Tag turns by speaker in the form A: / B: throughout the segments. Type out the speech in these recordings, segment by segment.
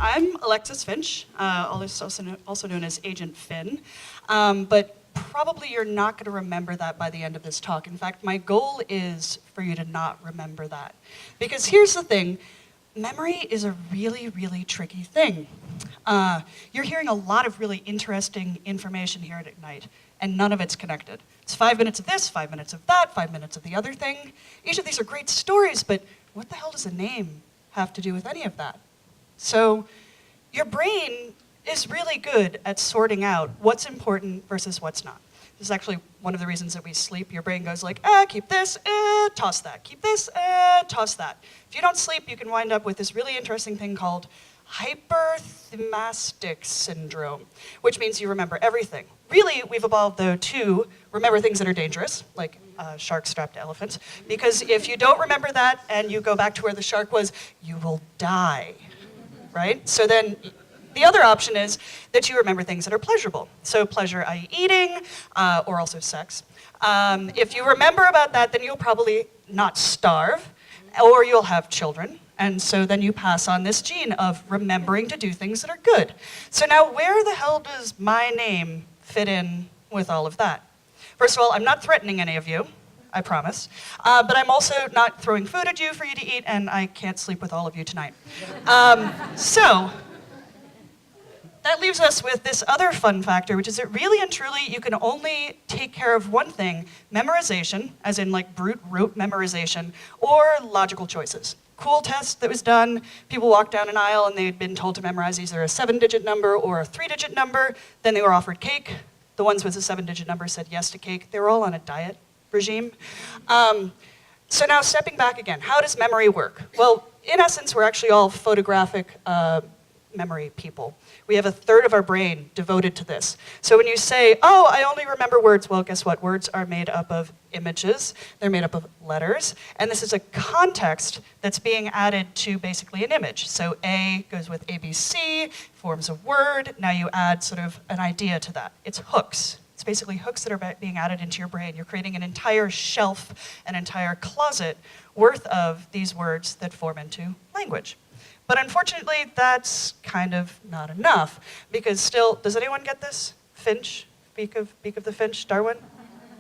A: I'm Alexis Finch, also known as Agent Finn, but probably you're not going to remember that by the end of this talk. In fact, my goal is for you to not remember that. Because here's the thing, memory is a really, really tricky thing. You're hearing a lot of really interesting information here at Ignite, and none of it's connected. It's 5 minutes of this, 5 minutes of that, 5 minutes of the other thing. Each of these are great stories, but what the hell does a name have to do with any of that? So your brain is really good at sorting out what's important versus what's not. This is actually one of the reasons that we sleep. Your brain goes like, keep this, toss that. Keep this, toss that. If you don't sleep, you can wind up with this really interesting thing called hyperthymastic syndrome, which means you remember everything. Really, we've evolved, though, to remember things that are dangerous, like shark-strapped elephants, because if you don't remember that and you go back to where the shark was, you will die, right? So then the other option is that you remember things that are pleasurable. So pleasure, i.e. eating, or also sex. If you remember about that, then you'll probably not starve, or you'll have children. And so then you pass on this gene of remembering to do things that are good. So now where the hell does my name fit in with all of that? First of all, I'm not threatening any of you, I promise. But I'm also not throwing food at you for you to eat, and I can't sleep with all of you tonight. So that leaves us with this other fun factor, which is that really and truly you can only take care of one thing, memorization, as in like brute rote memorization, or logical choices. Cool test that was done, people walked down an aisle and they'd been told to memorize either a 7-digit number or a 3-digit number, then they were offered cake. The ones with a 7-digit number said yes to cake. They were all on a diet regime. So now stepping back again, how does memory work? Well, in essence, we're actually all photographic memory people. We have a third of our brain devoted to this. So when you say, oh, I only remember words, well, guess what? Words are made up of images. They're made up of letters. And this is a context that's being added to basically an image. So A goes with ABC, forms a word. Now you add sort of an idea to that. It's hooks. It's basically hooks that are being added into your brain. You're creating an entire shelf, an entire closet worth of these words that form into language. But unfortunately, that's kind of not enough, because still, does anyone get this? Finch? Speak of the Finch? Darwin?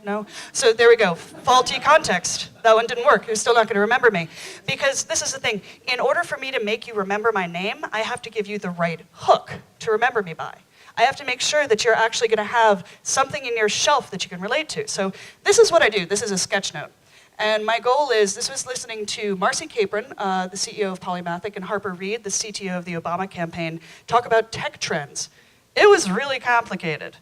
A: No? So there we go. Faulty context. That one didn't work. You're still not going to remember me. Because this is the thing. In order for me to make you remember my name, I have to give you the right hook to remember me by. I have to make sure that you're actually going to have something in your shelf that you can relate to. So this is what I do. This is a sketch note. And my goal is, this was listening to Marcy Capron, the CEO of Polymathic, and Harper Reid, the CTO of the Obama campaign, talk about tech trends. It was really complicated.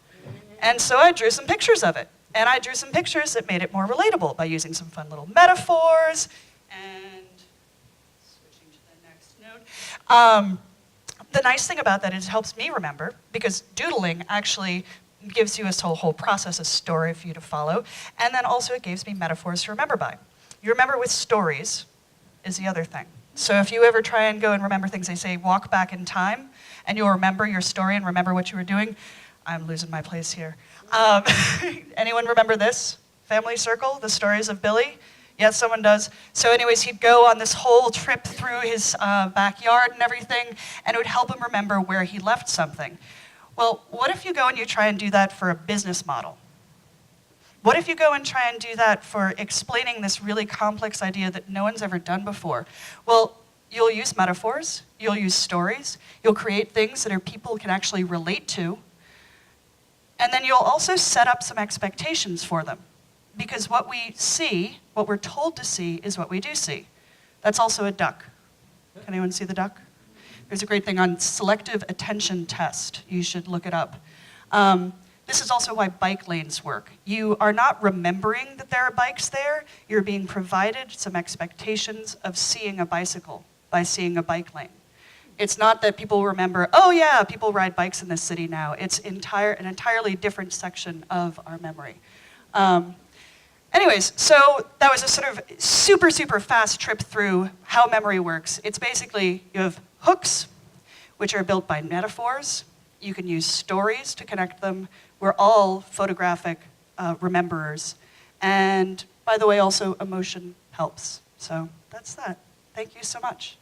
A: And so I drew some pictures of it. And I drew some pictures that made it more relatable by using some fun little metaphors. And switching to the next note. The nice thing about that is it helps me remember, because doodling actually gives you a whole process, a story for you to follow, and then also it gives me metaphors to remember by. You remember with stories is the other thing. So if you ever try and go and remember things, they say walk back in time, and you'll remember your story and remember what you were doing. I'm losing my place here. Anyone remember this? Family Circle, the stories of Billy? Yes, someone does. So anyways, he'd go on this whole trip through his backyard and everything, and it would help him remember where he left something. Well, what if you go and you try and do that for a business model? What if you go and try and do that for explaining this really complex idea that no one's ever done before? Well, you'll use metaphors, you'll use stories, you'll create things that people can actually relate to, and then you'll also set up some expectations for them. Because what we see, what we're told to see, is what we do see. That's also a duck. Can anyone see the duck? There's a great thing on selective attention test. You should look it up. This is also why bike lanes work. You are not remembering that there are bikes there. You're being provided some expectations of seeing a bicycle by seeing a bike lane. It's not that people remember, oh yeah, people ride bikes in this city now. It's an entirely different section of our memory. Anyways, so that was a sort of super, super fast trip through how memory works. It's basically, you have hooks, which are built by metaphors. You can use stories to connect them. We're all photographic rememberers. And by the way, also emotion helps. So that's that. Thank you so much.